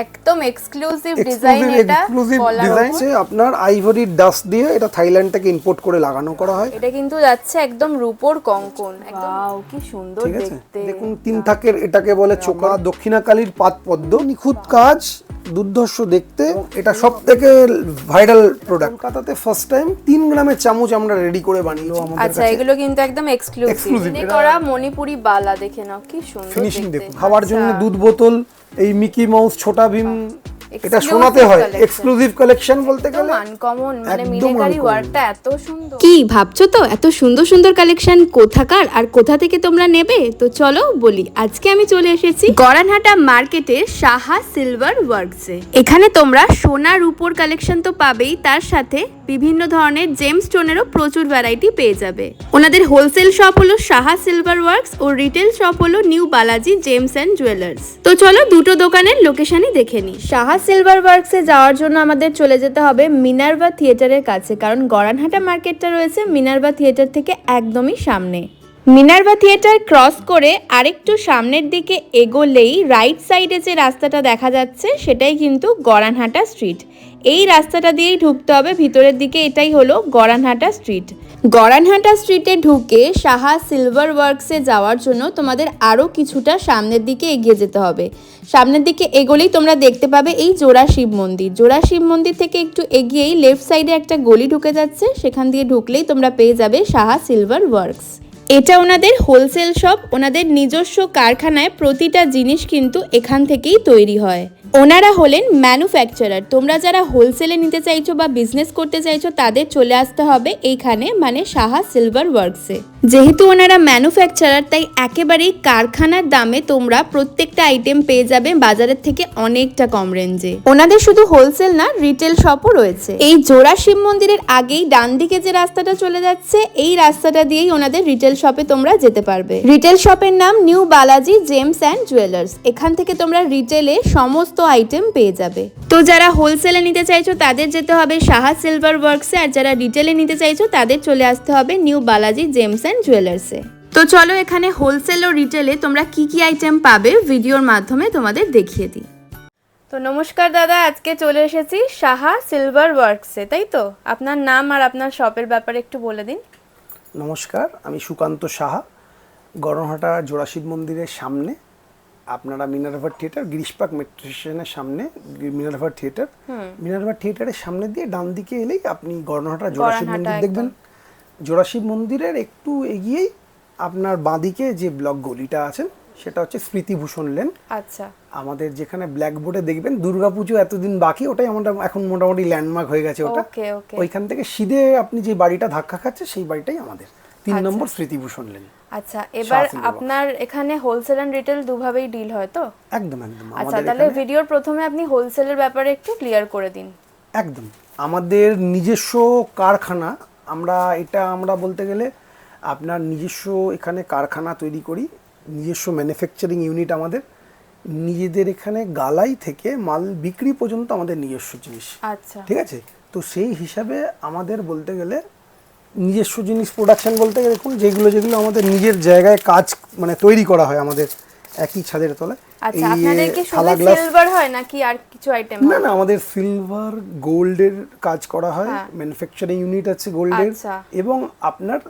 একদম exclusive design, এটা exclusive design আপনার আইভরি ডাস্ট দিয়ে এটা থাইল্যান্ড থেকে ইম্পোর্ট করে লাগানো করা হয়। এটা কিন্তু যাচ্ছে একদম রূপোর কঙ্কন, একদম ওয়াও কি সুন্দর ঠিক আছে, দেখতে। দেখুন তিন থাকের এটাকে বলে চোকা দক্ষিণাকালীর পাত পদ্ম, নিখুঁত কাজ, দুর্ধর্ষ দেখতে। এটা সবথেকে ভাইরাল প্রোডাক্ট। কলকাতাতে ফার্স্ট টাইম 3 গ্রামের চামচ আমরা রেডি করে বানিয়েছি আমাদের কাছে। আচ্ছা, এগুলো কিন্তু একদম এক্সক্লুসিভ করা মণিপুরি বালা, দেখে নাও কি সুন্দর ফিনিশিং দেখতে। দেখুন। খাওয়ার জন্য দুধ বোতল, এই মিকি মাউস, ছোটা ভীম, এটা শোনাতে হয় এক্সক্লুসিভ কালেকশন বলতে গেলে আনকমন, মানে মিনাকারি ওয়ার্কটা এত সুন্দর। কি ভাবছো তো এত সুন্দর সুন্দর কালেকশন কোথাকার আর কোথা থেকে তোমরা নেবে? তো চলো বলি, আজকে আমি চলে এসেছি গড়ানহাটা মার্কেটে সাহা সিলভার ওয়ার্কসে। এখানে তোমরা সোনা রূপোর কালেকশন তো পাবেই, তার সাথে বিভিন্ন ধরনের জেম স্টোনেরও প্রচুর ভ্যারাইটি পেয়ে যাবে। ওনাদের হোলসেল শপ হলো সাহা সিলভার ওয়ার্কস ও রিটেল শপ হলো new Balaji gems and jewellers. তো চলো দুটো দোকানের লোকেশনই দেখে নিই। সাহা সিলভার ওয়ার্কসে যাওয়ার জন্য আমাদের চলে যেতে হবে মিনার্ভা থিয়েটারের কাছে, কারণ গড়ানহাটা মার্কেটটা রয়েছে মিনার্ভা থিয়েটার থেকে একদমই সামনে। মিনার্ভা থিয়েটার ক্রস করে আরেকটু সামনের দিকে এগোলেই রাইট সাইডে যে রাস্তাটা দেখা যাচ্ছে সেটাই কিন্তু গড়ানহাটা স্ট্রিট। এই রাস্তাটা দিয়েই ঢুকতে হবে ভিতরের দিকে, এটাই হলো গড়ানহাটা স্ট্রিট। গড়ানহাটা স্ট্রিটে ঢুকে সাহা সিলভার ওয়ার্কসে যাওয়ার জন্য তোমাদের আরও কিছুটা সামনের দিকে এগিয়ে যেতে হবে। সামনের দিকে এগোলেই তোমরা দেখতে পাবে এই জোড়া শিব মন্দির। জোড়া শিব মন্দির থেকে একটু এগিয়েই লেফট সাইডে একটা গলি ঢুকে যাচ্ছে, সেখান দিয়ে ঢুকলেই তোমরা পেয়ে যাবে সাহা সিলভার ওয়ার্কস। এটা ওনাদের হোলসেল শপ, ওনাদের নিজস্ব কারখানায় প্রতিটা জিনিস কিন্তু এখান থেকেই তৈরি হয়। ওনারা হলেন ম্যানুফ্যাকচারার। তোমরা যারা হোলসেলে নিতে চাইছো বা বিজনেস করতে চাইছো তাদের চলে আসতে হবে এইখানে, মানে সাহা সিলভার ওয়ার্কসে। যেহেতু ওনারা ম্যানুফ্যাকচারার তাই একেবারেই কারখানার দামে তোমরা প্রত্যেকটা আইটেম পেয়ে যাবে বাজারের থেকে অনেকটা কম রেঞ্জে। ওনাদের শুধু হোলসেল না, রিটেল শপও রয়েছে। এই জোড়া শিব মন্দিরের আগেই ডান দিকে যে রাস্তাটা চলে যাচ্ছে, এই রাস্তাটা দিয়েই ওনাদের রিটেল শপে তোমরা যেতে পারবে। রিটেল শপের নাম new Balaji gems and jewellers. এখান থেকে তোমরা রিটেলে সমস্ত আইটেম পেয়ে যাবে। তো যারা হোলসেলে নিতে চাইছো তাদের যেতে হবে সাহা সিলভার ওয়ার্কসে, আর যারা রিটেলে নিতে চাইছো তাদের চলে আসতে হবে নিউ বালাজি জেমস অ্যান্ড জুয়েলার্সে। তো চলো এখানে হোলসেল ও রিটেলে তোমরা কি কি আইটেম পাবে ভিডিওর মাধ্যমে তোমাদের দেখিয়ে দিই। তো নমস্কার দাদা, আজকে চলে এসেছি সাহা সিলভার ওয়ার্কসে, তাই তো? আপনার নাম আর আপনার শপের ব্যাপারে একটু বলে দিন। নমস্কার, আমি সুকান্ত সাহা, গড়ানহাটা জোড়া শিব মন্দিরের সামনে। আপনারা মিনার্ভা থিয়েটার, গিরিশপাক মেট্রো স্টেশনের সামনে মিনার্ভা থিয়েটার, মিনার্ভা থিয়েটারের সামনে দিয়ে ডান দিকে এলেই আপনি গড়ানহাটা জোড়া শিব মন্দির দেখবেন। জোড়া শিব মন্দিরের একটু এগিয়েই আপনার বাঁদিকে যে ব্লক গলিটা আছে সেটা হচ্ছে স্মৃতিভূষণ লেন। আচ্ছা, আমাদের যেখানে ব্ল্যাকবোর্ডে দেখবেন দুর্গাপুজো এতদিন বাকি, ওটাই আমরা এখন মোটামুটি ল্যান্ডমার্ক হয়ে গেছে ওটা। ওইখান থেকে সিধে আপনি যে বাড়িটা ধাক্কা খাচ্ছে সেই বাড়িটাই আমাদের 3 নম্বর স্মৃতিভূষণ লেন। আচ্ছা, এবার আপনার এখানে হোলসেল এন্ড রিটেল দুভাবেই ডিল হয় তো? একদম একদম। আচ্ছা, তাহলে ভিডিওর প্রথমে আপনি হোলসেলের ব্যাপারে একটু ক্লিয়ার করে দিন। একদম, আমাদের নিজস্ব কারখানা, আমরা বলতে গেলে আপনার নিজস্ব এখানে কারখানা তৈরি করি, নিজস্ব ম্যানুফ্যাকচারিং ইউনিট আমাদের, নিজেদের এখানে গালাই থেকে মাল বিক্রি পর্যন্ত আমাদের নিজস্ব জিনিস। আচ্ছা, ঠিক আছে, তো সেই হিসাবে আমাদের বলতে গেলে নিজস্ব জিনিস প্রোডাকশন বলতে গেলে দেখুন যেগুলো আমাদের নিজের জায়গায় কাজ মানে তৈরি করা হয় আমাদের একই ছাদের তলায়। আচ্ছা, আপনাদের কি শুধু সিলভার হয় নাকি আর কিছু আইটেম হয়? না, আমাদের সিলভার গোল্ডের কাজ করা হয়, ম্যানুফ্যাকচারিং ইউনিট আছে গোল্ডের, এবং আপনার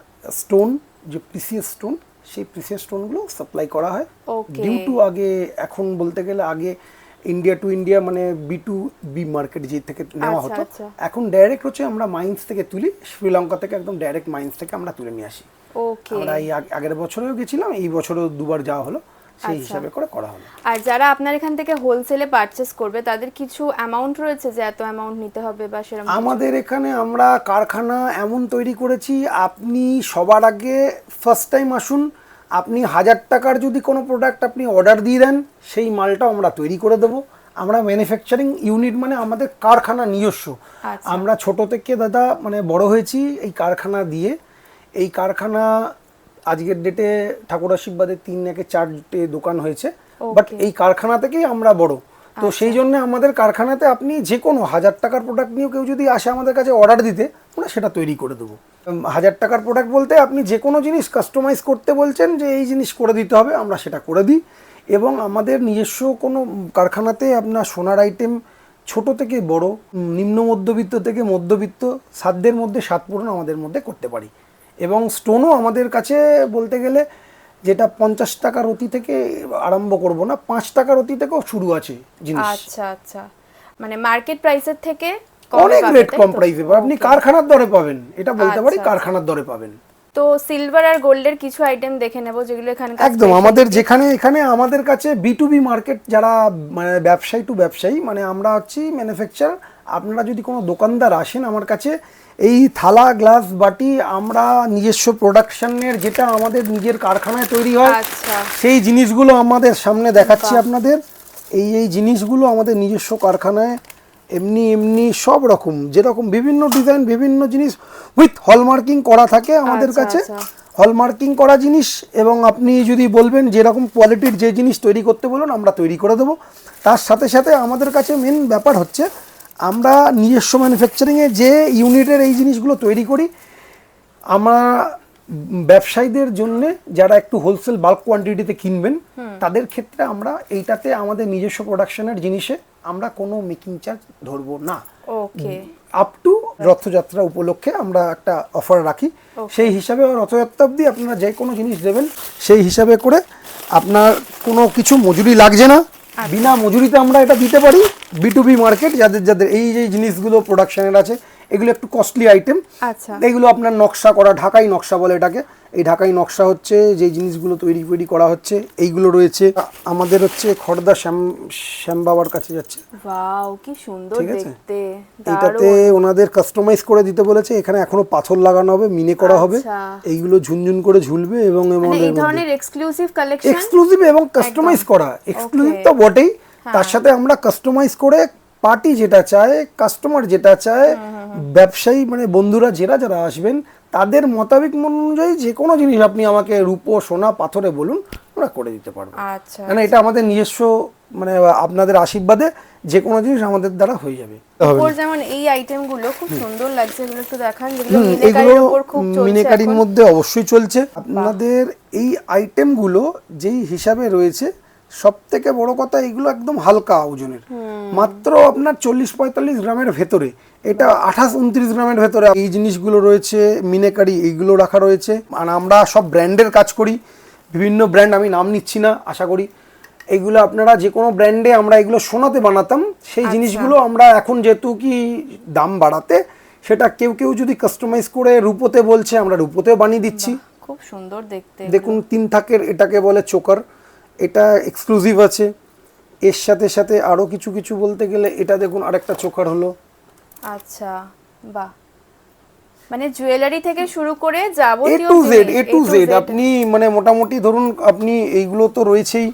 স্টোন যে প্রিসিয়াস স্টোন, সেই প্রিসিয়াস স্টোনগুলো সাপ্লাই করা হয় ডিউ টু আগে, এখন বলতে গেলে আগে ইন্ডিয়া টু ইন্ডিয়া মানে B2B মার্কেট যে থেকে নেওয়া হতো, এখন ডাইরেক্ট হচ্ছে আমরা মাইন্স থেকে তুলি, শ্রীলঙ্কা থেকে একদম ডাইরেক্ট মাইন্স থেকে আমরা তুলে নিয়ে আসি। আমরা এই আগের বছরেও গেছিলাম, এই বছরও দুবার যাওয়া হলো, সেই হিসাবে করে করা হলো। আর যারা আপনার এখান থেকে হোলসেলে পারচেজ করবে তাদের কিছু অ্যামাউন্ট রয়েছে যে এত অ্যামাউন্ট নিতে হবে বা সেরকম? আমাদের এখানে আমরা কারখানা এমন তৈরি করেছি, আপনি সবার আগে ফার্স্ট টাইম আসুন, আপনি 1000 টাকার যদি কোনো প্রোডাক্ট আপনি অর্ডার দিয়ে দেন, সেই মালটাও আমরা তৈরি করে দেবো। আমরা ম্যানুফ্যাকচারিং ইউনিট মানে আমাদের কারখানা নিজস্ব। আমরা ছোট থেকে দাদা মানে বড় হয়েছি এই কারখানা দিয়ে। এই কারখানা আজকের ডেটে ঠাকুর আশীর্বাদে 3-4টে দোকান হয়েছে, বাট এই কারখানা থেকেই আমরা বড়। তো সেই জন্য আমাদের কারখানাতে আপনি যে কোনো 1000 টাকার প্রোডাক্ট নিয়েও কেউ যদি আসে আমাদের কাছে অর্ডার দিতে, আমরা সেটা তৈরি করে দেবো। 1000 টাকার প্রোডাক্ট বলতে আপনি যে কোনো জিনিস কাস্টমাইজ করতে বলছেন যে এই জিনিস করে দিতে হবে, আমরা সেটা করে দিই। এবং আমাদের নিজস্ব কোনো কারখানাতে আপনার সোনার আইটেম ছোট থেকে বড়, নিম্ন মধ্যবিত্ত থেকে মধ্যবিত্ত, সাধ্যের মধ্যে স্বাদ পূরণ আমাদের মধ্যে করতে পারি। এবং স্টোনও আমাদের কাছে বলতে গেলে যেটা 50 টাকার অতি থেকে আরম্ভ করব না, 5 টাকার অতি থেকেও শুরু আছে জিনিস। আচ্ছা আচ্ছা, মানে মার্কেট প্রাইসের থেকে অনেক রেট কম প্রাইসে আপনি কারখানার দরে পাবেন, এটা বলতে পারি কারখানার দরে পাবেন। তো সিলভার আর গোল্ডের কিছু আইটেম দেখে নেব যেগুলো এখানে একদম আমাদের এখানে আমাদের কাছে B2B মার্কেট, যারা মানে ব্যবসায়ী টু ব্যবসায়ী, মানে আমরা হচ্ছি ম্যানুফ্যাকচার। আপনারা যদি কোনো দোকানদার আসেন আমার কাছে, এই থালা গ্লাস বাটি আমরা নিজস্ব প্রোডাকশনের, যেটা আমাদের নিজের কারখানায় তৈরি হয়, আচ্ছা সেই জিনিসগুলো আমাদের সামনে দেখাচ্ছি আপনাদের। এই জিনিসগুলো আমাদের নিজস্ব কারখানায় এমনি সব রকম, যেরকম বিভিন্ন ডিজাইন, বিভিন্ন জিনিস উইথ হলমার্কিং করা থাকে আমাদের কাছে। হলমার্কিং করা জিনিস, এবং আপনি যদি বলবেন যেরকম কোয়ালিটির যে জিনিস তৈরি করতে বলুন আমরা তৈরি করে দেবো। তার সাথে সাথে আমাদের কাছে মেন ব্যাপার হচ্ছে আমরা নিজস্ব ম্যানুফ্যাকচারিংয়ে যে ইউনিটের এই জিনিসগুলো তৈরি করি, আমরা ব্যবসায়ীদের জন্য যারা একটু হোলসেল বাল্ক কোয়ান্টিটিতে কিনবেন তাদের ক্ষেত্রে আমরা এইটাতে আমাদের নিজস্ব প্রোডাকশনের জিনিসে আমরা কোনো মেকিং চার্জ ধরবো না। ওকে, আপ টু রথযাত্রা উপলক্ষে আমরা একটা অফার রাখি, সেই হিসাবে রথযাত্রা অবধি আপনারা যে কোনো জিনিস দেবেন সেই হিসাবে করে আপনার কোনো কিছু মজুরি লাগছে না, বিনা মজুরিতে আমরা এটা দিতে পারি। B2B মার্কেট, যাদের এই যে জিনিসগুলো প্রোডাকশনের আছে, এগুলো একটু কস্টলি আইটেম। আচ্ছা, এইগুলো আপনার নকশা করা, ঢাকাই নকশা বলে এটাকে। এই ঢাকাই নকশা হচ্ছে যে জিনিসগুলো তৈরি করা হচ্ছে, এইগুলো রয়েছে আমাদের হচ্ছে খড়দা শ্যাম বাবার কাছে যাচ্ছে। ওয়াও কি সুন্দর দেখতে, এইটাতে ওনাদের কাস্টমাইজ করে দিতে বলেছে। এখানে এখনো পাথর লাগানো হবে, মিনে করা হবে, এইগুলো ঝুনঝুন করে ঝুলবে। এবং এই ধরনের এক্সক্লুসিভ কালেকশন, এক্সক্লুসিভ এবং কাস্টমাইজ করা, এক্সক্লুসিভ তো বটেই, তার সাথে আমরা কাস্টমাইজ করে পার্টি যেটা চায়, কাস্টমার যেটা চায়, ব্যবসায়ী মানে বন্ধুরা যারা আসবেন তাদের মোতাবেক অনুযায়ী যে কোনো জিনিস আপনি আমাকে রূপো, সোনা, পাথরে বলুন, আমরা করে দিতে পারবো। আচ্ছা, মানে এটা আমাদের নিজস্ব, মানে আপনাদের আশীর্বাদে যে কোনো জিনিস আমাদের দ্বারা হয়ে যাবে। ওপর যেমন এই আইটেমগুলো খুব সুন্দর লাগছে, এগুলো একটু দেখান, যেগুলো মিনেকারির উপর খুব চলছে, মিনেকারির মধ্যে অবশ্যই চলছে। আপনাদের এই আইটেমগুলো যেই হিসাবে রয়েছে, সব থেকে বড় কথা এগুলো একদম হালকা ওজনের, মাত্র আপনার 40-45 গ্রামের ভেতরে, এটা 28-29 গ্রামের ভেতরে এই জিনিসগুলো রয়েছে। মিনেকারি এইগুলো রাখা রয়েছে। আর আমরা সব ব্র্যান্ডের কাজ করি, বিভিন্ন ব্র্যান্ড, আমি নাম নিচ্ছি না, আশা করি এইগুলো আপনারা যে কোনো ব্র্যান্ডে, আমরা এগুলো সোনাতে বানাতাম, সেই জিনিসগুলো আমরা এখন যেহেতু কি দাম বাড়াতে, সেটা কেউ যদি কাস্টমাইজ করে রূপোতে বলছে, আমরা রূপোতেও বানিয়ে দিচ্ছি। খুব সুন্দর দেখতে। দেখুন 3 থাকের, এটাকে বলে চোকার, এটা এক্সক্লুসিভ আছে। এর সাথে সাথে আরো কিছু বলতে গেলে, এটা দেখুন আরেকটা চোকার হলো। আচ্ছা, বাহ, মানে জুয়েলারি থেকে শুরু করে যাবতীয় এ টু জেড আপনি মানে মোটামুটি ধরুন, আপনি এইগুলো তো রয়েছেই,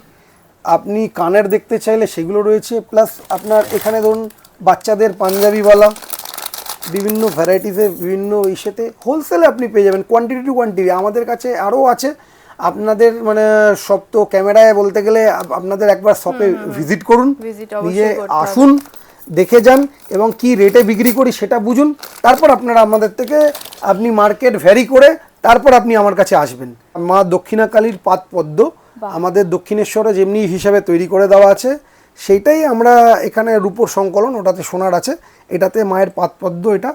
আপনি কানের দেখতে চাইলে সেগুলো রয়েছে, প্লাস আপনার এখানে ধরুন বাচ্চাদের পাঞ্জাবিওয়ালা, বিভিন্ন ভ্যারাইটিসের বিভিন্ন ইসেতে হোলসেলে আপনি পেয়ে যাবেন, কোয়ান্টিটি টু কোয়ান্টিটি। আমাদের কাছে আরও আছে। আপনাদের মানে সব তো ক্যামেরায় বলতে গেলে, আপনাদের একবার শপে ভিজিট করুন, নিজে আসুন, দেখে যান, এবং কি রেটে বিক্রি করি সেটা বুঝুন। তারপর আপনারা আমাদের থেকে আপনি মার্কেট ভ্যারি করে তারপর আপনি আমার কাছে আসবেন। মা দক্ষিণাকালীর পাদ পদ্ম আমাদের দক্ষিণেশ্বরে যেমনি হিসাবে তৈরি করে দেওয়া আছে, সেইটাই আমরা এখানে রূপোর সংকলন, ওটাতে সোনার আছে, এটাতে মায়ের পাদ পদ্ম, এটা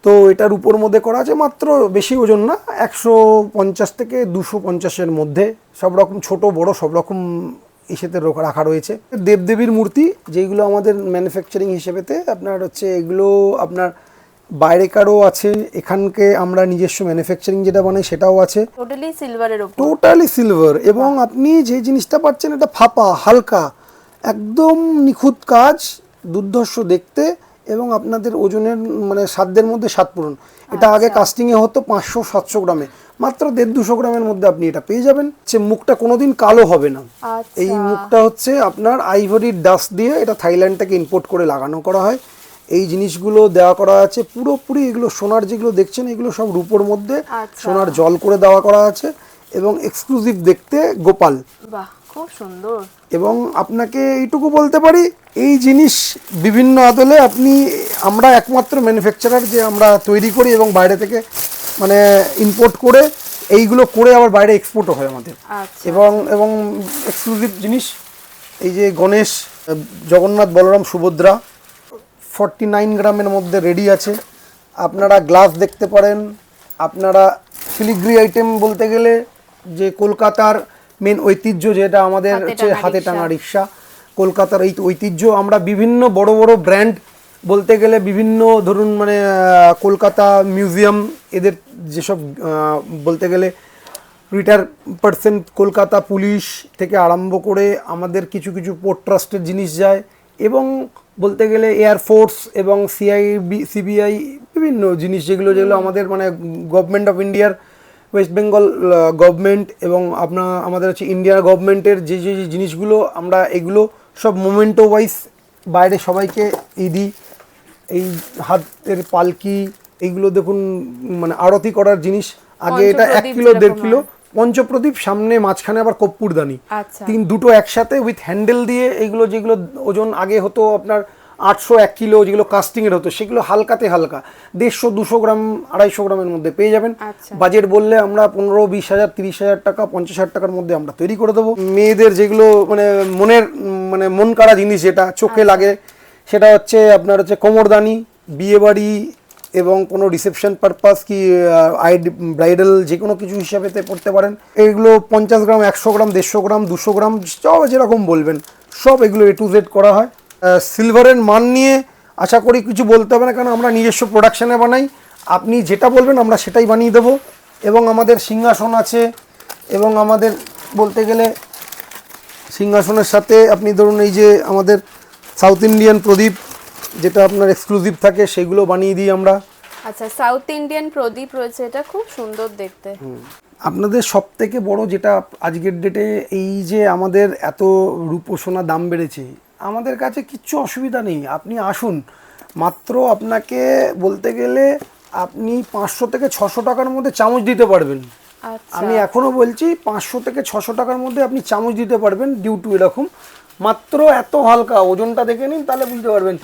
তো এটার উপর মধ্যে করা আছে। মাত্র বেশি ওজন না, 150 থেকে 250-এর মধ্যে, সব রকম ছোট বড় সব রকম ইসেতে রাখা রয়েছে। দেবদেবীর মূর্তি, যেগুলো আমাদের ম্যানুফ্যাকচারিং হিসেবেতে আপনার হচ্ছে, এগুলো আপনার বাইরেকারও আছে, এখানকে আমরা নিজস্ব ম্যানুফ্যাকচারিং যেটা বানাই সেটাও আছে। টোটালি সিলভারের উপর, টোটালি সিলভার। এবং আপনি যে জিনিসটা পাচ্ছেন, এটা ফাঁপা, হালকা, একদম নিখুঁত কাজ, দুর্ধর্ষ দেখতে, এবং আপনাদের ওজনের মানে সাধ্যের মধ্যে স্বাদ পূরণ। এটা আগে কাস্টিংয়ে হতো 500-700 গ্রামে, মাত্র 150-200 গ্রামের মধ্যে আপনি এটা পেয়ে যাবেন। মুখটা কোনোদিন কালো হবে না। এই মুখটা হচ্ছে আপনার আইভরির ডাস্ট দিয়ে, এটা থাইল্যান্ড থেকে ইম্পোর্ট করে লাগানো করা হয়। এই জিনিসগুলো দেওয়া করা আছে পুরোপুরি, এগুলো সোনার যেগুলো দেখছেন এগুলো সব রূপোর মধ্যে সোনার জল করে দেওয়া করা আছে, এবং এক্সক্লুসিভ দেখতে, গোপাল। বাহ, খুব সুন্দর। এবং আপনাকে এইটুকু বলতে পারি, এই জিনিস বিভিন্ন আদলে আমরা একমাত্র ম্যানুফ্যাকচারার যে আমরা তৈরি করি এবং বাইরে থেকে মানে ইম্পোর্ট করে এইগুলো করে আবার বাইরে এক্সপোর্টও হয় আমাদের। আচ্ছা। এবং এক্সক্লুসিভ জিনিস এই যে গণেশ, জগন্নাথ, বলরাম, সুভদ্রা 49 গ্রামের মধ্যে রেডি আছে। আপনারা গ্লাস দেখতে পারেন, আপনারা ফিলিগ্রি আইটেম বলতে গেলে যে কলকাতার মেন ঐতিহ্য যেটা আমাদের হচ্ছে হাতে টাঙা রিক্সা, কলকাতার এই ঐতিহ্য আমরা বিভিন্ন বড় বড় ব্র্যান্ড বলতে গেলে বিভিন্ন ধরুন মানে কলকাতা মিউজিয়াম এদের যেসব বলতে গেলে রিটায়ার পার্সন কলকাতা পুলিশ থেকে আরম্ভ করে আমাদের কিছু কিছু পোর্ট ট্রাস্টের জিনিস যায়, এবং বলতে গেলে এয়ারফোর্স এবং সিবিআই বিভিন্ন জিনিস যেগুলো আমাদের মানে গভর্নমেন্ট অফ ইন্ডিয়ার, ওয়েস্ট বেঙ্গল গভর্নমেন্ট এবং আমাদের হচ্ছে ইন্ডিয়ার গভর্নমেন্টের যে যে জিনিসগুলো আমরা এগুলো সব মোমেন্টো ওয়াইজ বাইরে সবাইকে দিই। এই হাতের পালকি এইগুলো দেখুন মানে আরতি করার জিনিস, আগে এটা 1 কিলো 1.5 কিলো পঞ্চপ্রদীপ, সামনে মাঝখানে আবার কর্পূরদানি, দুটো একসাথে উইথ হ্যান্ডেল দিয়ে এইগুলো যেগুলো ওজন আগে হতো আপনার 800-1 কিলো যেগুলো কাস্টিংয়ের হতো সেগুলো হালকাতে হালকা 150-200 গ্রাম 250 গ্রামের মধ্যে পেয়ে যাবেন। বাজেট বললে আমরা 15-20 হাজার 30 হাজার টাকা 50 হাজার টাকার মধ্যে আমরা তৈরি করে দেবো। মেয়েদের যেগুলো মানে মানে মন কাড়া জিনিস যেটা চোখে লাগে সেটা হচ্ছে আপনার হচ্ছে কোমরদানি, বিয়েবাড়ি এবং কোনো রিসেপশন পারপাস কি ব্রাইডাল যে কোনো কিছু হিসাবেতে পড়তে পারেন। এইগুলো 50 গ্রাম 100 গ্রাম 150 গ্রাম 200 গ্রাম সব যেরকম বলবেন সব এগুলো A to Z করা হয়। সিলভারের মান নিয়ে আশা করি কিছু বলতে হবে না, কারণ আমরা নিজস্ব প্রোডাকশানে বানাই, আপনি যেটা বলবেন আমরা সেটাই বানিয়ে দেবো। এবং আমাদের সিংহাসন আছে, এবং আমাদের বলতে গেলে সিংহাসনের সাথে আপনি ধরুন এই যে আমাদের সাউথ ইন্ডিয়ান প্রদীপ যেটা আপনার এক্সক্লুসিভ থাকে সেগুলো বানিয়ে দিই আমরা। আচ্ছা, সাউথ ইন্ডিয়ান প্রদীপ রয়েছে, এটা খুব সুন্দর দেখতে। আপনাদের সব থেকে বড় যেটা আজকের ডেটে এই যে আমাদের এত রূপো সোনা দাম বেড়েছে, আমাদের কাছে কিচ্ছু অসুবিধা নেই, আপনি আসুন। মাত্র আপনাকে বলতে গেলে আপনি 500 থেকে 600 টাকার মধ্যে চামচ দিতে পারবেন। আমি এখনো বলছি 500 থেকে 600 টাকার মধ্যে আপনি চামচ দিতে পারবেন ডিউ টু এরকম, মাত্র এত হালকা, ওজনটা দেখে নিন তাহলে বুঝতে পারবেন।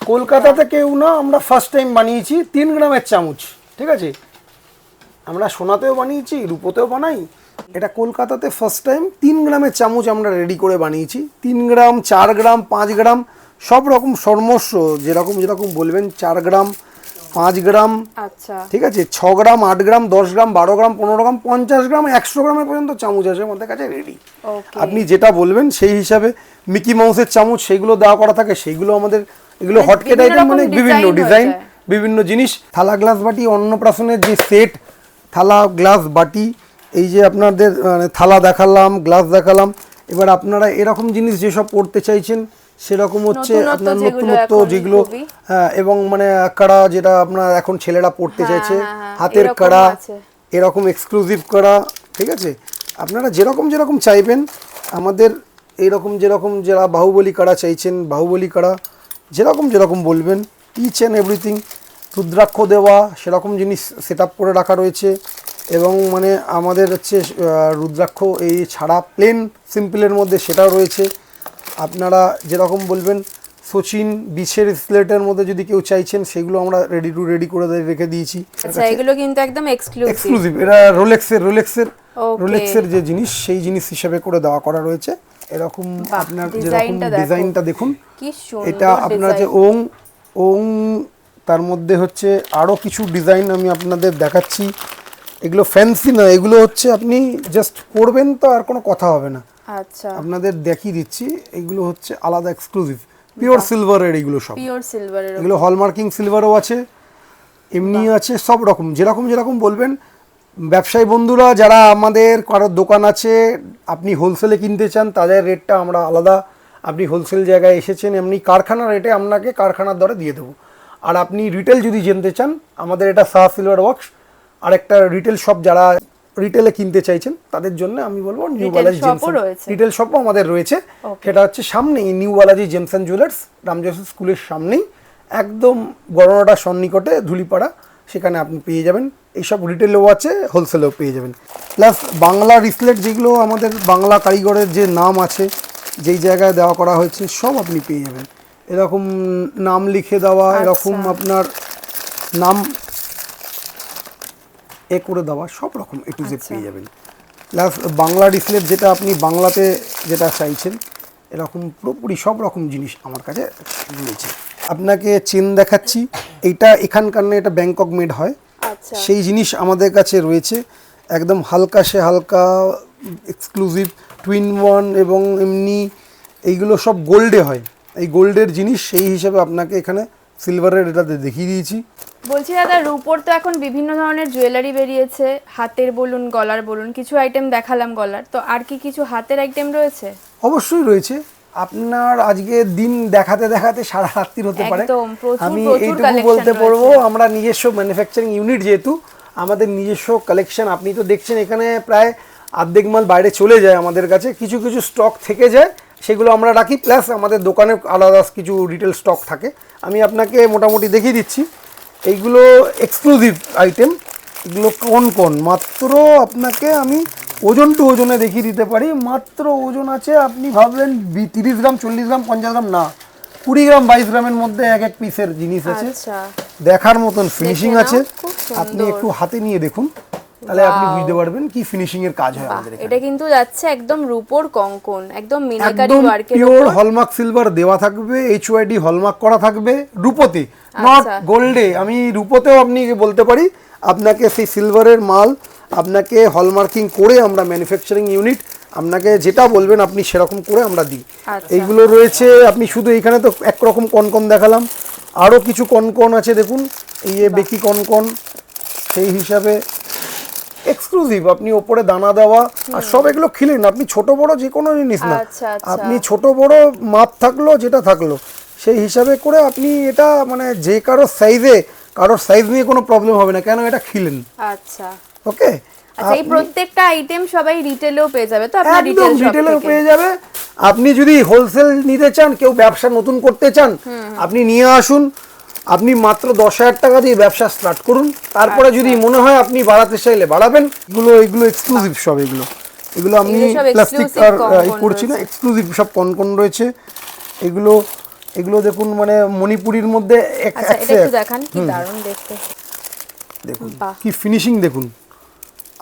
কলকাতাতে কেউ না, আমরা ফার্স্ট টাইম বানিয়েছি 3 গ্রামের চামচ, ঠিক আছে? আমরা সোনাতেও বানিয়েছি, রূপোতেও বানাই, এটা কলকাতাতে ফার্স্ট টাইম 3 গ্রামের চামচ আমরা রেডি করে বানিয়েছি। 3 গ্রাম 4 গ্রাম 5 গ্রাম সব রকম সর্বস্ব যেরকম যেরকম বলবেন, 4 গ্রাম 5 গ্রাম, আচ্ছা ঠিক আছে, 6 গ্রাম 8 গ্রাম 10 গ্রাম 12 গ্রাম 15 গ্রাম 50 গ্রাম 100 গ্রামের পর্যন্ত চামচ আছে আমাদের কাছে রেডি। আপনি যেটা বলবেন সেই হিসাবে মিকি মাউসের চামচ সেইগুলো দেওয়া করা থাকে, সেইগুলো আমাদের এগুলো হটকেট আইটেম, মানে বিভিন্ন ডিজাইন বিভিন্ন জিনিস। থালা গ্লাস বাটি, অন্নপ্রাশনের যে সেট থালা গ্লাস বাটি, এই যে আপনাদের থালা দেখালাম, গ্লাস দেখালাম, এবার আপনারা এরকম জিনিস যেসব পড়তে চাইছেন সেরকম হচ্ছে আপনার নতুনত্ব যেগুলো, হ্যাঁ, এবং মানে কড়া যেটা আপনার এখন ছেলেরা পড়তে চাইছে, হাতের কড়া এরকম এক্সক্লুসিভ কড়া, ঠিক আছে? আপনারা যেরকম যেরকম চাইবেন আমাদের এইরকম, যেরকম যারা বাহুবলী কড়া চাইছেন বাহুবলী কড়া যেরকম যেরকম বলবেন, ইচ অ্যান্ড এভরিথিং, রুদ্রাক্ষ দেওয়া সেরকম জিনিস সেট আপ করে রাখা রয়েছে। এবং মানে আমাদের হচ্ছে রুদ্রাক্ষ এই ছাড়া প্লেন সিম্পলের মধ্যে সেটাও রয়েছে। আপনারা যেরকম বলবেন, সচিন বিছের স্লেটের মধ্যে যদি কেউ চাইছেন সেগুলো আমরা রেডি করে রেখে দিয়েছি। আচ্ছা, এগুলো কিন্তু একদম এক্সক্লুসিভ, এটা রোলেক্সের যে জিনিস সেই জিনিস হিসেবে করে দেওয়া করা রয়েছে। এরকম আপনার যেরকম ডিজাইনটা দেখুন, এটা আপনার যে ওং তার মধ্যে হচ্ছে আরও কিছু ডিজাইন আমি আপনাদের দেখাচ্ছি। এগুলো ফ্যান্সি না, এগুলো হচ্ছে আপনি জাস্ট পরবেন তো আর কোনো কথা হবে না। আচ্ছা, আপনাদের দেখিয়ে দিচ্ছি, এগুলো হচ্ছে আলাদা এক্সক্লুসিভ পিওর সিলভারের, এগুলো সব পিওর সিলভারের, এগুলো হলমার্কিং সিলভারও আছে, এমনি আছে, সব রকম যেরকম যেরকম বলবেন। ব্যবসায়ী বন্ধুরা যারা আমাদের কারোর দোকান আছে, আপনি হোলসেলে কিনতে চান তাদের রেটটা আমরা আলাদা, আপনি হোলসেল জায়গায় এসেছেন এমনি কারখানার রেটে আপনাকে কারখানার দরে দিয়ে দেবো। আর আপনি রিটেল যদি জানতে চান, আমাদের এটা সাহা সিলভার ওয়ার্কস, আর একটা রিটেল শপ যারা রিটেলে কিনতে চাইছেন তাদের জন্য আমি বলবো নিউ বালাজি জেমস রিটেল শপও আমাদের রয়েছে। সেটা হচ্ছে সামনেই new Balaji gems and jewellers, Ram Joseph স্কুলের সামনেই, একদম গড়নাটা সন্নিকটে ধুলিপাড়া, সেখানে আপনি পেয়ে যাবেন। এইসব রিটেলেও আছে, হোলসেলেও পেয়ে যাবেন। প্লাস বাংলা রিসলেট যেগুলো আমাদের বাংলা কারিগরের যে নাম আছে, যেই জায়গায় দেওয়া করা হয়েছে সব আপনি পেয়ে যাবেন। এরকম নাম লিখে দেওয়া, এরকম আপনার নাম এ করে দেওয়া সব রকম A to Z পেয়ে যাবেন। প্লাস বাংলা ডিসপ্লে যেটা আপনি বাংলাতে যেটা চাইছেন এরকম পুরোপুরি সব রকম জিনিস আমার কাছে রয়েছে। আপনাকে চেন দেখাচ্ছি, এইটা এখানকার না, এটা ব্যাংকক মেড হয়, আচ্ছা সেই জিনিস আমাদের কাছে রয়েছে। একদম হালকা সে হালকা এক্সক্লুসিভ টুইন ওয়ান, এবং এমনি এইগুলো সব গোল্ডে হয়, এই গোল্ডের জিনিস, সেই হিসাবে আপনাকে এখানে সিলভারের এটাতে দেখিয়ে দিয়েছি। বলছি দাদা, রূপোর তো এখন বিভিন্ন ধরনের জুয়েলারি বেরিয়েছে, হাতের বলুন গলার বলুন, কিছু আইটেম দেখালাম গলার, তো আর কি কিছু হাতের আইটেম রয়েছে? অবশ্যই রয়েছে। আপনার আজকে দিন দেখাতে দেখাতে সারা রাত্রির হতে পারে। একদম, প্রচুর আমি প্রচুর এইটুকু collection বলতে পারবো, রয়েছে। আমরা নিজস্ব ম্যানুফ্যাকচারিং ইউনিট, যেহেতু আমাদের নিজস্ব কালেকশন, আপনি তো দেখছেন এখানে প্রায় অর্ধেক মাল বাইরে চলে যায়, আমাদের কাছে কিছু কিছু স্টক থেকে যায়, সেগুলো আমরা রাখি। প্লাস আমাদের দোকানে আলাদা কিছু রিটেল স্টক থাকে। আমি আপনাকে মোটামুটি দেখিয়ে দিচ্ছি, এইগুলো এক্সক্লুসিভ আইটেম। এগুলো কোন মাত্র আপনাকে আমি ওজন টু ওজনে দেখিয়ে দিতে পারি। মাত্র ওজন আছে, আপনি ভাবলেন 30 গ্রাম 40 গ্রাম 50 গ্রাম না, 20 গ্রাম 22 গ্রামের মধ্যে এক এক পিসের জিনিস আছে। আচ্ছা, দেখার মতন ফিনিশিং দেখে নাও, আছে। খুব আপনি সুন্দর। একটু হাতে নিয়ে দেখুন, তাহলে আপনি Wow! বুঝতে পারবেন কি ফিনিশিং এর কাজ হয় আমাদের এখানে। এটা কিন্তু যাচ্ছে একদম রূপোর কঙ্কন, একদম মিনাকারি একদম ওয়ার্কের পিওর উপর। হলমার্ক সিলভার দেওয়া থাকবে, HYD হলমার্ক করা থাকবে রূপোতে, নট আচ্ছা। গোল্ডে। আমি রূপোতেও আপনি বলতে পারি, আপনাকে সেই সিলভারের মাল আপনাকে হলমার্কিং করে আমরা ম্যানুফ্যাকচারিং ইউনিট, আপনাকে যেটা বলবেন আপনি সেরকম করে আমরা দিই। আচ্ছা। এইগুলো রয়েছে। আপনি শুধু এইখানে তো একরকম কনকন দেখালাম, আরও কিছু কনকন আছে দেখুন, এই যে বেকি কনকন, সেই হিসাবে এক্সক্লুসিভ। আপনি ওপরে দানা দেওয়া আর সব এগুলো খিলেন, আপনি ছোট বড় যে কোনো জিনিস না, আচ্ছা, আচ্ছা। আপনি ছোট বড় মাপ থাকলো যেটা থাকলো সেই হিসাবে করে আপনি এটা, মানে যে কারোর সাইজ নিয়ে কোনো প্রবলেম হবে না, কেন এটা খিলেন। আচ্ছা ওকে, আচ্ছা, এই প্রত্যেকটা আইটেম সবাই রিটেলেও পেয়ে যাবে তো আপনার একদম রিটেল শপ রিটেলেও থেকে? পেয়ে যাবে। আপনি যদি হোলসেল নিতে চান, কেউ ব্যবসা নতুন করতে চান, আপনি নিয়ে আসুন। আপনি মাত্র 10,000 টাকা দিয়ে ব্যবসা স্টার্ট করুন, তারপরে যদি মনে হয় আপনি বাড়াতে চাইলে বাড়াবেন। এগুলো এক্সক্লুসিভ সব, এগুলো আমি এগুলো সব প্লাস্টিক exclusive আর কনকন করছি না, রয়েছে। এক্সক্লুসিভ সব কনকন রয়েছে। এগুলো দেখুন, মানে মণিপুরির মধ্যে আচ্ছা, এটা একটু দেখান, কি দারুণ দেখতে। দেখুন বাহ। কি ফিনিশিং দেখুন।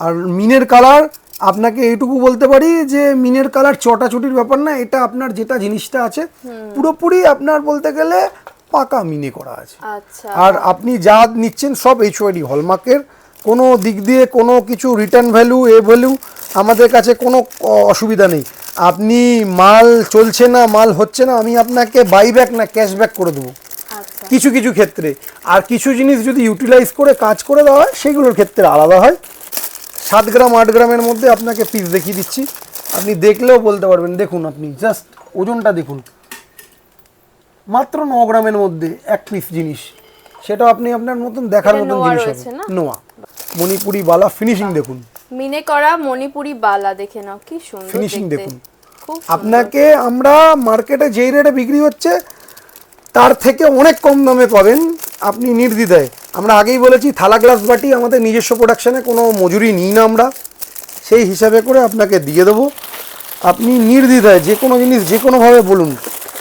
আর মিনের কালার, আপনাকে এইটুকু বলতে পারি যে মিনের কালার চটাচটির ব্যাপার না, এটা আপনার যেটা জিনিসটা আছে পুরোপুরি আপনার বলতে গেলে পাকা মিনে করা আছে। আচ্ছা, আর আপনি যা নিচ্ছেন সব HYD হলমার্কের, কোনো দিক দিয়ে কোনো কিছু রিটার্ন ভ্যালু ভ্যালু আমাদের কাছে কোনো অসুবিধা নেই। আপনি মাল চলছে না, মাল হচ্ছে না, আমি আপনাকে বাইব্যাক না ক্যাশব্যাক করে দেবো আচ্ছা। কিছু কিছু ক্ষেত্রে। আর কিছু জিনিস যদি ইউটিলাইজ করে কাজ করে দেওয়া হয়, সেগুলোর ক্ষেত্রে আলাদা হয়। 7 গ্রাম 8 গ্রামের মধ্যে আপনাকে পিস দেখিয়ে দিচ্ছি, আপনি দেখলেও বলতে পারবেন। দেখুন, আপনি জাস্ট ওজনটা দেখুন, মাত্র 9 গ্রামের মধ্যে এক পিস জিনিস, সেটা আপনি আপনার মতন দেখার এটা মতন নোয়া জিনিস রয়েছে হবে। না? নোয়া মণিপুরি বালা ফিনিশিং দেখুন, মিনে করা মণিপুরি বালা, দেখে নাও কি সুন্দর ফিনিশিং দেখতে। দেখুন। খুব আপনাকে আমরা মার্কেটে যেই রেটে বিক্রি হচ্ছে তার থেকে অনেক কম দামে পাবেন আপনি নির্দ্বিধায়। আমরা আগেই বলেছি, থালা গ্লাস বাটি আমাদের নিজস্ব প্রোডাকশানে কোনো মজুরি নিই না আমরা, সেই হিসাবে করে আপনাকে দিয়ে দেবো। আপনি নির্দ্বিধায় যে কোনো জিনিস যে কোনোভাবে বলুন।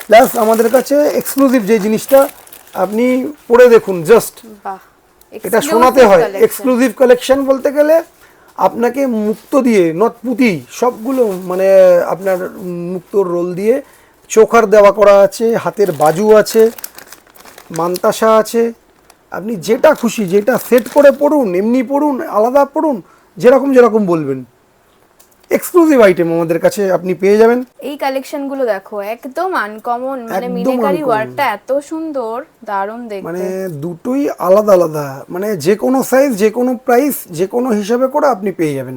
প্লাস আমাদের কাছে এক্সক্লুসিভ যে জিনিসটা আপনি পরে দেখুন, জাস্ট বাহ, এটা exclusive শোনাতে হয়। collection। এক্সক্লুসিভ কালেকশন বলতে গেলে আপনাকে মুক্তো দিয়ে, নট পুঁতি, সবগুলো মানে আপনার মুক্তোর রোল দিয়ে চোখার দেওয়া করা আছে, হাতের বাজু আছে, মান্তাসা আছে। আপনি যেটা খুশি, যেটা সেট করে পড়ুন, এমনি পড়ুন, আলাদা পড়ুন, যেরকম বলবেন। এক্সক্লুসিভ আইটেম আমাদের কাছে আপনি পেয়ে যাবেন। এই কালেকশন গুলো দেখো, একদম আনকমন, মানে একদম মিনেকারি uncommon। ওয়ার্কটা এত সুন্দর, দারুণ মানে দেখতে। দুটোই আলাদা আলাদা, মানে যে কোনো সাইজ, যে কোনো প্রাইস, যে কোনো হিসাবে করে আপনি পেয়ে যাবেন।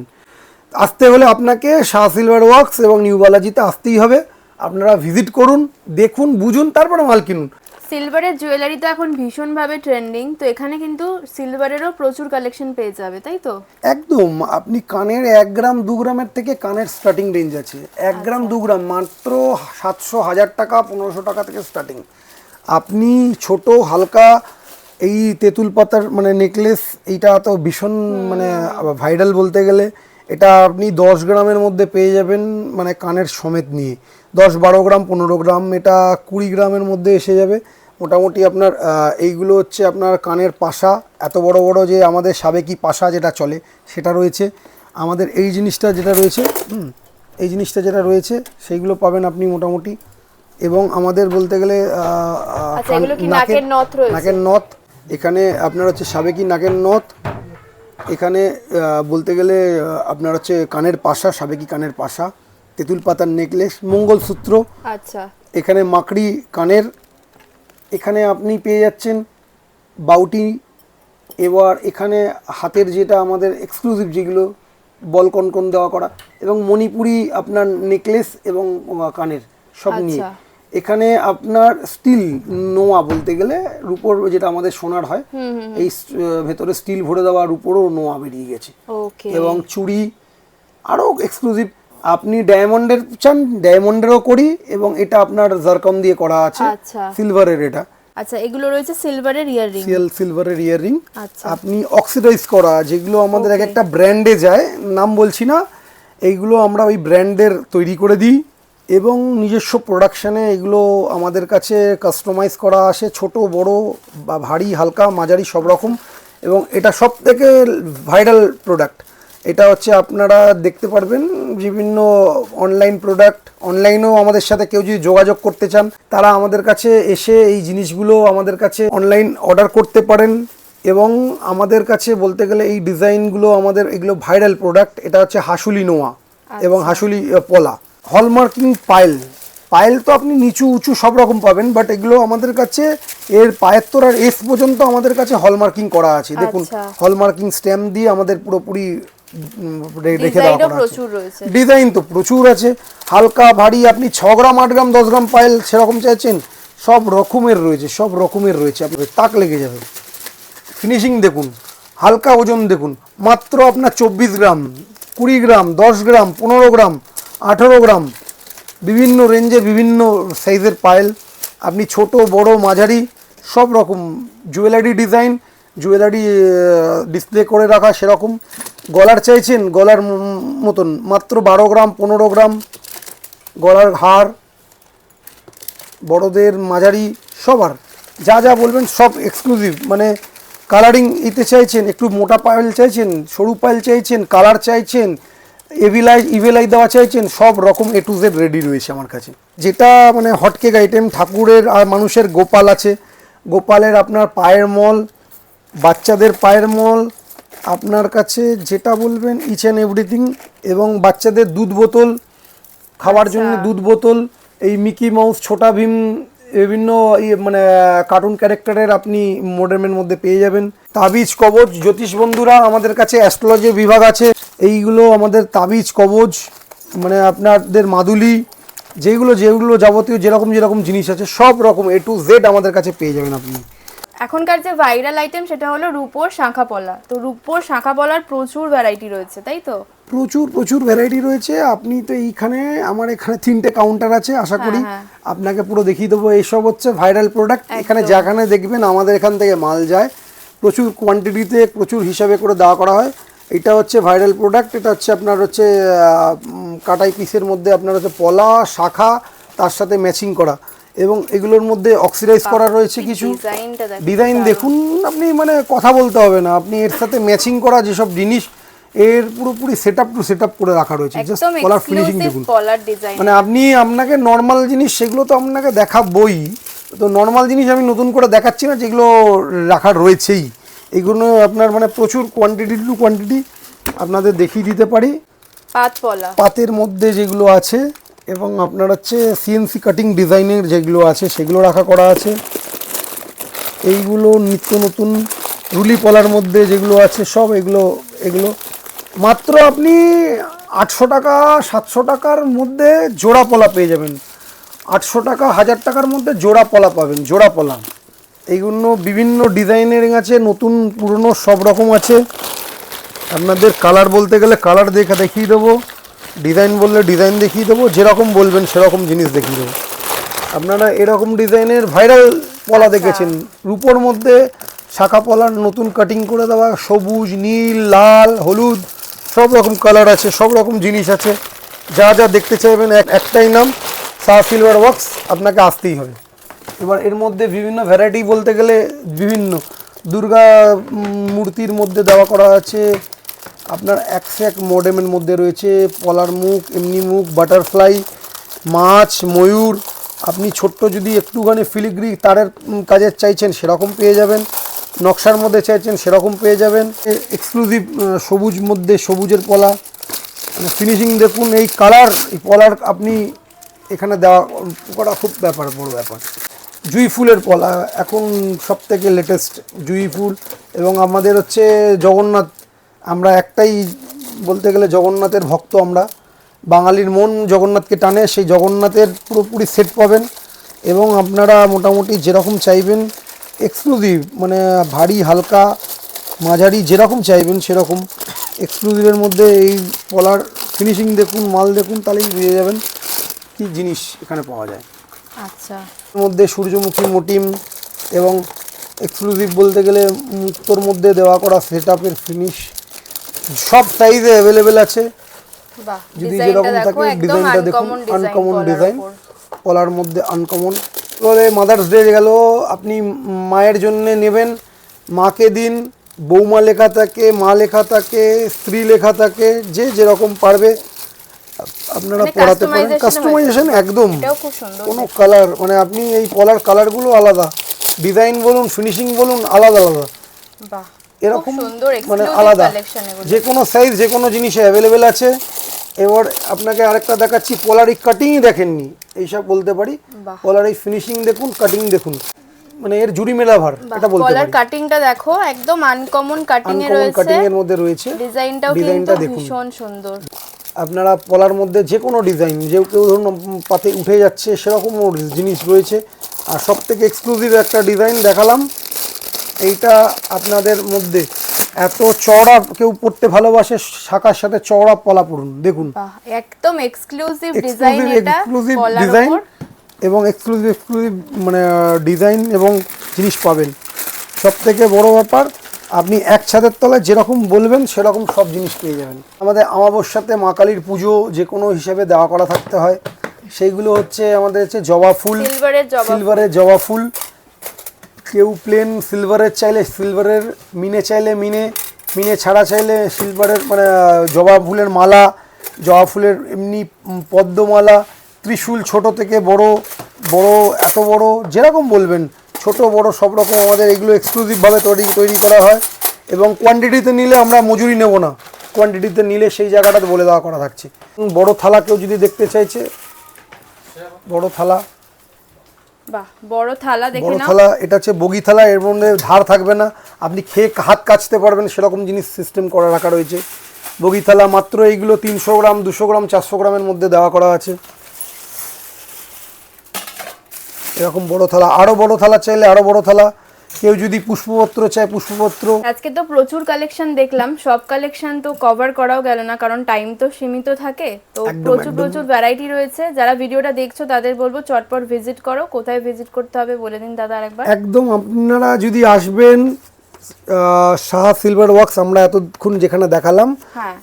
আসতে হলে আপনাকে শাহ সিলভার ওয়ার্কস এবং নিউ বালাজিতে আসতেই হবে। আপনারা ভিজিট করুন, দেখুন, বুঝুন, তারপরে মাল কিনুন। সিলভারের জুয়েলারি তো এখন ভীষণভাবে ট্রেন্ডিং, তো এখানে কিন্তু সিলভারেরও প্রচুর কালেকশন পেয়ে যাবে, তাই তো? একদম, আপনি কানের 1 গ্রাম 2 গ্রামের থেকে কানের স্টার্টিং রেঞ্জ আছে। 1 গ্রাম 2 গ্রাম মাত্র 700 1000 টাকা 1500 টাকা থেকে স্টার্টিং। আপনি ছোট হালকা এই তেঁতুল পাতার মানে নেকলেস, এইটা তো ভীষণ মানে ভাইরাল বলতে গেলে। এটা আপনি 10 গ্রামের মধ্যে পেয়ে যাবেন, মানে কানের সমেত নিয়ে 10 12 গ্রাম 15 গ্রাম, এটা 20 গ্রামের মধ্যে এসে যাবে। মোটামুটি আপনার এইগুলো হচ্ছে আপনার কানের পাশা, এত বড় বড় যে আমাদের সাবেকি পাশা যেটা চলে সেটা রয়েছে। আমাদের এই জিনিসটা যেটা রয়েছে, এই জিনিসটা যেটা রয়েছে সেইগুলো পাবেন আপনি মোটামুটি। এবং আমাদের বলতে গেলে আচ্ছা, এগুলো কি নাকের নথ রয়েছে? নাকের নথ, এখানে আপনার হচ্ছে সাবেকি নাকের নথ, এখানে বলতে গেলে আপনার হচ্ছে কানের পাশা, সাবেকি কানের পাশা, তেঁতুল পাতার নেকলেস, মঙ্গলসূত্র, আচ্ছা এখানে মাকড়ি কানের, এখানে আপনি পেয়ে যাচ্ছেন বাউটি। এবার এখানে হাতের যেটা আমাদের এক্সক্লুসিভ যেগুলো বল কনকন দেওয়া করা, এবং মণিপুরি আপনার নেকলেস এবং কানের সব নিয়ে। আচ্ছা। এখানে আপনার স্টিল নোয়া বলতে গেলে রূপোর যেটা আমাদের সোনার হয়, এই ভেতরে স্টিল ভরে দেওয়া রূপোরও নোয়া বেরিয়ে গেছে। ওকে। এবং চুড়ি আরও এক্সক্লুসিভ, আপনি ডায়মন্ডের চান ডায়মন্ডেরও করি, এবং এটা আপনার জারকম দিয়ে করা আছে, আচ্ছা সিলভারের এটা। আচ্ছা, এগুলো রয়েছে সিলভারের ইয়াররিং। সিলভারের ইয়াররিং। আচ্ছা। আপনি অক্সিডাইজ করা যেগুলো আমাদের এক একটা ব্র্যান্ডে যায়, নাম বলছি না, এইগুলো আমরা ওই ব্র্যান্ডের তৈরি করে দিই এবং নিজস্ব প্রোডাকশানে এগুলো আমাদের কাছে কাস্টমাইজ করা আসে, ছোট বড় বা ভারী হালকা মাঝারি সব রকম। এবং এটা সব থেকে ভাইরাল প্রোডাক্ট। এটা হচ্ছে আপনারা দেখতে পারবেন বিভিন্ন অনলাইন প্রোডাক্ট, অনলাইনেও আমাদের সাথে কেউ যদি যোগাযোগ করতে চান তারা আমাদের কাছে এসে এই জিনিসগুলো আমাদের কাছে অনলাইন অর্ডার করতে পারেন। এবং আমাদের কাছে বলতে গেলে এই ডিজাইনগুলো আমাদের এগুলো ভাইরাল প্রোডাক্ট। এটা হচ্ছে হাসুলি নোয়া এবং হাসুলি পলা। হলমার্কিং পায়েল, পায়েল তো আপনি নিচু উঁচু সব রকম পাবেন, বাট এগুলো আমাদের কাছে এর পায়ের তোরার এস পর্যন্ত আমাদের কাছে হলমার্কিং করা আছে। দেখুন হলমার্কিং স্ট্যাম্প দিয়ে আমাদের পুরোপুরি রেখে দেওয়া করা আছে। ডিজাইন তো প্রচুর আছে, হালকা ভারী, আপনি 6 গ্রাম 8 গ্রাম 10 গ্রাম পায়েল সেরকম চাইছেন, সব রকমের রয়েছে, সব রকমের রয়েছে। আপনি তাক লেগে যাবে। ফিনিশিং দেখুন, হালকা ওজন দেখুন, মাত্র আপনার 24 গ্রাম 20 গ্রাম 10 গ্রাম 15 গ্রাম 18 গ্রাম, বিভিন্ন রেঞ্জের বিভিন্ন সাইজের পায়েল, আপনি ছোট বড় মাঝারি সব রকম জুয়েলারি ডিজাইন, জুয়েলারি ডিসপ্লে করে রাখা সেরকম। গলার চাইছেন গলার মতন মাত্র 12 গ্রাম 15 গ্রাম গলার হার, বড়দের মাঝারি সবার যা যা বলবেন সব এক্সক্লুসিভ। মানে কালারিং ইতে চাইছেন, একটু মোটা পায়েল চাইছেন, সরু পায়েল চাইছেন, কালার চাইছেন, ইভেলাই দেওয়া চাইছেন, সব রকম A to Z রেডি রয়েছে আমার কাছে। যেটা মানে হটকেক আইটেম, ঠাকুরের আর মানুষের গোপাল আছে, গোপালের আপনার পায়ের মল, বাচ্চাদের পায়ের মল, আপনার কাছে যেটা বলবেন ইচ অ্যান্ড এভরিথিং। এবং বাচ্চাদের দুধ বোতল, খাওয়ার জন্য দুধ বোতল, এই মিকি মাউস, ছোটা ভীম, বিভিন্ন মানে কার্টুন ক্যারেক্টারের আপনি মডেলের মধ্যে পেয়ে যাবেন। তাবিজ কবজ, জ্যোতিষ বন্ধুরা আমাদের কাছে অ্যাস্ট্রোলজি বিভাগ আছে, এইগুলো আমাদের তাবিজ কবজ, মানে আপনাদের মাদুলি, যেগুলো যেগুলো যাবতীয় যেরকম যেরকম জিনিস আছে সব রকম A to Z আমাদের কাছে পেয়ে যাবেন আপনি। এখনকার যে ভাইরাল আইটেম সেটা হলো রূপোর শাঁখা পলা। তো রূপোর শাঁখা পলার প্রচুর ভ্যারাইটি রয়েছে, তাই তো? প্রচুর ভ্যারাইটি রয়েছে। আপনি তো এইখানে আমার এখানে 3টে কাউন্টার আছে, আশা করি আপনাকে পুরো দেখিয়ে দেবো। এইসব হচ্ছে ভাইরাল প্রোডাক্ট। এখানে যেখানে দেখবেন আমাদের এখান থেকে মাল যায়, প্রচুর কোয়ান্টিটিতে প্রচুর হিসাবে করে দেওয়া করা হয়। এটা হচ্ছে ভাইরাল প্রোডাক্ট। এটা হচ্ছে আপনার হচ্ছে কাটাই পিসের মধ্যে আপনার হচ্ছে পলা শাখা, তার সাথে ম্যাচিং করা, এবং এগুলোর মধ্যে অক্সিডাইজ করা রয়েছে কিছু ডিজাইন। দেখুন আপনি মানে কথা বলতে হবে না, আপনি এর সাথে ম্যাচিং করা যেসব জিনিস এর পুরোপুরি সেটআপ টু সেটআপ করে রাখা রয়েছে। জাস্ট পলার ফিনিশিং দেখুন, মানে আপনি আপনাকে নর্মাল জিনিস সেগুলো তো আপনাকে দেখাবই, তো নর্মাল জিনিস আমি নতুন করে দেখাচ্ছি না, যেগুলো রাখা রয়েছেই। এগুলো আপনার মানে প্রচুর কোয়ান্টিটি টু কোয়ান্টিটি আপনাদের দেখিয়ে দিতে পারি। পাতের মধ্যে যেগুলো আছে, এবং আপনার হচ্ছে সিএনসি কাটিং ডিজাইনের যেগুলো আছে সেগুলো রাখা করা আছে। এইগুলো নিত্য নতুন রুলি পলার মধ্যে যেগুলো আছে সব এগুলো মাত্র আপনি 800 টাকা 700 টাকার মধ্যে জোড়া পলা পেয়ে যাবেন। 800 টাকা 1000 টাকার মধ্যে জোড়া পলা পাবেন, জোড়া পলা। এইগুলো বিভিন্ন ডিজাইনের আছে, নতুন পুরনো সব রকম আছে। আপনাদের কালার বলতে গেলে কালার দেখিয়ে দেবো, ডিজাইন বললে ডিজাইন দেখিয়ে দেবো, যেরকম বলবেন সেরকম জিনিস দেখিয়ে দেবো। আপনারা এরকম ডিজাইনের ভাইরাল পলা দেখেছেন, রূপোর মধ্যে শাখা পলার নতুন কাটিং করে দেওয়া, সবুজ নীল লাল হলুদ সব রকম কালার আছে, সব রকম জিনিস আছে। যা যা দেখতে চাইবেন একটাই নাম, শাহ সিলভার ওয়ার্কস, আপনাকে আসতেই হবে। এবার এর মধ্যে বিভিন্ন ভ্যারাইটি বলতে গেলে বিভিন্ন দুর্গা মূর্তির মধ্যে দেওয়া করা আছে, আপনার এক মডেমের মধ্যে রয়েছে পলার মুখ, এমনি মুখ, বাটারফ্লাই, মাছ, ময়ূর। আপনি ছোট্ট যদি একটুখানি ফিলিগ্রি তারের কাজের চাইছেন সেরকম পেয়ে যাবেন, নকশার মধ্যে চাইছেন সেরকম পেয়ে যাবেন। এক্সক্লুসিভ সবুজ মধ্যে সবুজের পলা, মানে ফিনিশিং দেখুন, এই কালার, এই পলার আপনি এখানে দেওয়া করা খুব বড় ব্যাপার। জুঁই ফুলের পলা এখন সব থেকে লেটেস্ট জুঁই ফুল। এবং আমাদের হচ্ছে জগন্নাথ, আমরা একটাই বলতে গেলে জগন্নাথের ভক্ত আমরা, বাঙালির মন জগন্নাথকে টানে, সেই জগন্নাথের পুরোপুরি সেট পাবেন। এবং আপনারা মোটামুটি যেরকম চাইবেন এক্সক্লুসিভ, মানে ভারী হালকা মাঝারি যেরকম চাইবেন সেরকম এক্সক্লুসিভের মধ্যে এই পলার ফিনিশিং দেখুন, মাল দেখুন, তাহলেই বুঝে যাবেন কী জিনিস এখানে পাওয়া যায়। আচ্ছা, এর মধ্যে সূর্যমুখী মোটিম এবং এক্সক্লুসিভ বলতে গেলে মুক্তোর মধ্যে দেওয়া করা সেট আপের ফিনিশ সব সাইজে অ্যাভেলেবেল আছে। বাহ, যদি যেরকম থাকে ডিজাইনটা দেখুন, আনকমন ডিজাইন পলার মধ্যে আনকমন। এবারে মাদার্স ডে গেল, আপনি মায়ের জন্য নেবেন, মাকে দিন, বৌমা লেখা থাকে, মা লেখা থাকে, স্ত্রী লেখা থাকে, যে যেরকম পারবে আপনারা পড়াতে পারেন। কাস্টমাইজেশন একদম, কোনো কালার, মানে আপনি এই পলার কালারগুলো আলাদা, ডিজাইন বলুন, ফিনিশিং বলুন, আলাদা আলাদা, এরকম মানে আলাদা, যে কোনো সাইজ যে কোনো জিনিসে অ্যাভেলেবেল আছে। এবার আপনাকে আরেকটা দেখাচ্ছি, পলার এই কাটিংই দেখেননি, এইসব বলতে পারি। পলার এই ফিনিশিং দেখুন, কাটিং দেখুন, মানে এর জুড়ি মেলা ভার, এটা বলতে পারি। পলার কাটিংটা দেখো, একদম আনকমন কাটিং এ রয়েছে, কাটিং এর মধ্যে রয়েছে, ডিজাইনটাও কিন্তু ভীষণ সুন্দর। আপনারা পলার মধ্যে যে কোনো ডিজাইন, যে কেউ ধরুন পাতে উঠে যাচ্ছে সেরকমও জিনিস রয়েছে। আর সব থেকে এক্সক্লুসিভ একটা ডিজাইন দেখালাম, এইটা আপনাদের মধ্যে এত চওড়া, কেউ পড়তে ভালোবাসে, শাখার সাথে চওড়া পলা পড়ুন, দেখুন একদম এক্সক্লুসিভ ডিজাইন, এটা পলার ডিজাইন উপর এবং এক্সক্লুসিভ মানে ডিজাইন এবং জিনিস পাবেন। সব থেকে বড় ব্যাপার, আপনি এক ছাদের তলায় যেরকম বলবেন সেরকম সব জিনিস পেয়ে যাবেন। আমাদের অমাবস্যাতে মা কালীর পুজো যে কোনো হিসেবে দেওয়া করা থাকতে হয়, সেইগুলো হচ্ছে আমাদের হচ্ছে জবা ফুল, সিলভারের জবা ফুল। কেউ প্লেন সিলভারের চাইলে সিলভারের, মিনে চাইলে মিনে, মিনে ছাড়া চাইলে সিলভারের মানে জবা ফুলের মালা, জবা ফুলের এমনি পদ্মমালা, ত্রিশূল, ছোট থেকে বড়, বড় এত বড় যেরকম বলবেন, ছোট বড় সব রকম আমাদের এগুলো এক্সক্লুসিভভাবে তৈরি করা হয়। এবং কোয়ান্টিটিতে নিলে আমরা মজুরি নেব না, কোয়ান্টিটিতে নিলে সেই জায়গাটাতে বলে দেওয়া করা থাকছে। বড় থালা কেউ যদি দেখতে চাইছে, বড় থালা, বাহ, বড় থালা দেখে নাও। বড় থালা, এটা হচ্ছে বগি থালা, এর মধ্যে ধার থাকবে না, আপনি খেয়ে হাত কাচতে পারবেন সেরকম জিনিস সিস্টেম করে রাখা রয়েছে। বগি থালা মাত্র এইগুলো 300 গ্রাম, 200 গ্রাম, 400 গ্রামের মধ্যে দেওয়া করা আছে। এরকম বড় থালা, আরো বড় থালা চাইলে আরো বড় থালা, কেউ যদি পুষ্পপত্র চায় পুষ্পপত্র। আজকে তো প্রচুর কালেকশন দেখলাম, সব কালেকশন তো কভার করাও গেল না, কারণ টাইম তো সীমিত থাকে, তো প্রচুর ভ্যারাইটি রয়েছে। যারা ভিডিওটা দেখছো তাদের বলবো চটপট ভিজিট করো। কোথায় ভিজিট করতে হবে বলে দিন দাদা আরেকবার। একদম, আপনারা যদি আসবেন সাহা সিলভার ওয়ার্কস, আমরা এতক্ষণ যেখানে দেখালাম,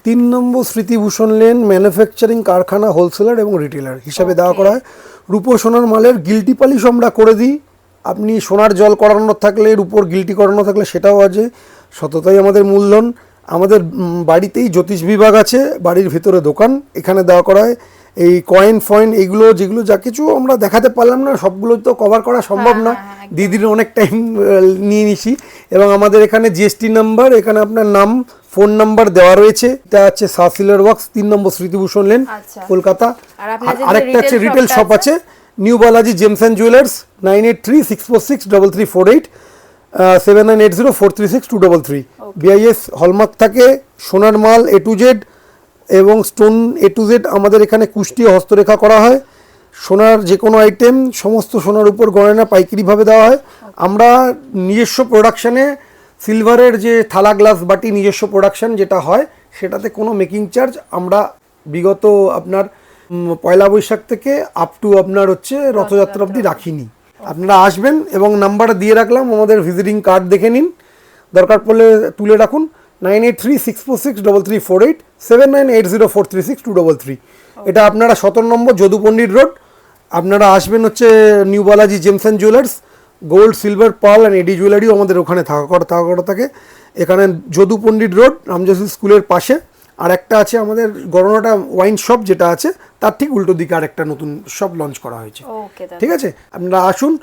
3 নম্বর স্মৃতিভূষণ লেন, ম্যানুফ্যাকচারিং কারখানা, হোলসেলার এবং রিটেলার হিসাবে দেওয়া করা হয়। রূপো সোনার মালের গিল্টি পালিশ আমরা করে দিই। আপনি সোনার জল করানো থাকলে, রূপোর গিল্টি করানো থাকলে সেটাও আছে। সততাই আমাদের মূলধন। আমাদের বাড়িতেই জ্যোতিষ বিভাগ আছে, বাড়ির ভিতরে দোকান, এখানে দেওয়া করা হয়। এই কয়েন ফয়েন এইগুলো যেগুলো যা কিছু আমরা দেখাতে পারলাম না, সবগুলো তো কভার করা সম্ভব না, দিদির অনেক টাইম নিয়ে নিছি। এবং আমাদের এখানে জিএসটি নাম্বার, এখানে আপনার নাম, ফোন নাম্বার দেওয়া রয়েছে। এটা হচ্ছে সাহা সিলভার ওয়ার্কস, 3 নম্বর স্মৃতিভূষণ লেন, কলকাতা। আরেকটা হচ্ছে রিটেল শপ আছে, new Balaji gems and jewellers, 9836463348, 7980436233। BIS hallmark থাকে, সোনার মাল A to Z এবং স্টোন A to Z আমাদের এখানে কুষ্টি হস্তরেখা করা হয়। সোনার যে কোনো আইটেম, সমস্ত সোনার উপর গয়না পাইকারিভাবে দেওয়া হয়। আমরা নিজস্ব প্রোডাকশানে সিলভারের যে থালা, গ্লাস, বাটি নিজস্ব প্রোডাকশান যেটা হয়, সেটাতে কোনো মেকিং চার্জ আমরা বিগত আপনার পয়লা বৈশাখ থেকে আপ টু আপনার হচ্ছে রথযাত্রা অবধি রাখিনি। আপনারা আসবেন এবং নাম্বার দিয়ে রাখলাম, আমাদের ভিজিটিং কার্ড দেখে নিন, দরকার পড়লে তুলে রাখুন। 9836463348, 7980436233। এটা আপনারা 17 নম্বর যদু পণ্ডিত রোড, আপনারা আসবেন হচ্ছে new Balaji gems and jewellers, gold silver pearl and AD জুয়েলারিও আমাদের ওখানে থাকা থাকে। এখানে যদু পণ্ডিত রোড রামজোসি স্কুলের পাশে। আর একটা আছে আমাদের গড়নাটা ওয়াইন শপ যেটা আছে, তার ঠিক উল্টো দিকে আর একটা নতুন শপ লঞ্চ করা হয়েছে। ওকে দাদা, ঠিক আছে, আপনারা আসুন,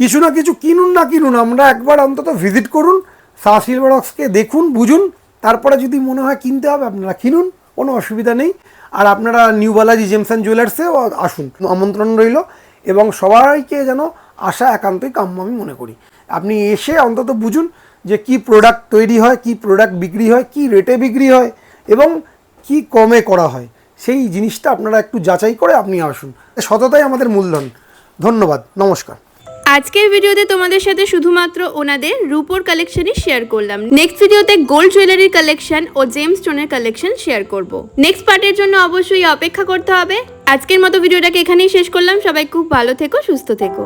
কিছু না কিছু কিনুন না কিনুন, আমরা একবার অন্তত ভিজিট করুন, শাহ সিলভার ওয়ার্কসকে দেখুন, বুঝুন, তারপরে যদি মনে হয় কিনতে হবে আপনারা কিনুন, কোনো অসুবিধা নেই। আর আপনারা নিউ বালাজি জেমস অ্যান্ড জুয়েলার্সেও আসুন, আমন্ত্রণ রইল। এবং সবাইকে যেন আসা একান্তই কাম্য আমি মনে করি। আপনি এসে অন্তত বুঝুন যে কি প্রোডাক্ট তৈরি হয়, কি প্রোডাক্ট বিক্রি হয়, কি রেটে বিক্রি হয় এবং কি কমে করা হয়, সেই জিনিসটা আপনারা একটু যাচাই করে আপনি আসুন। সততাই আমাদের মূলধন। ধন্যবাদ, নমস্কার। আজকের ভিডিওতে তোমাদের সাথে শুধুমাত্র ওনাদের রূপোর কালেকশনই শেয়ার করলাম। নেক্সট ভিডিওতে গোল্ড জুয়েলারির কালেকশন ও জেমস স্টোনের কালেকশন শেয়ার করব। নেক্সট পার্টের জন্য অবশ্যই অপেক্ষা করতে হবে। আজকের মতো ভিডিওটাকে এখানেই শেষ করলাম। সবাই খুব ভালো থেকো, সুস্থ থেকো।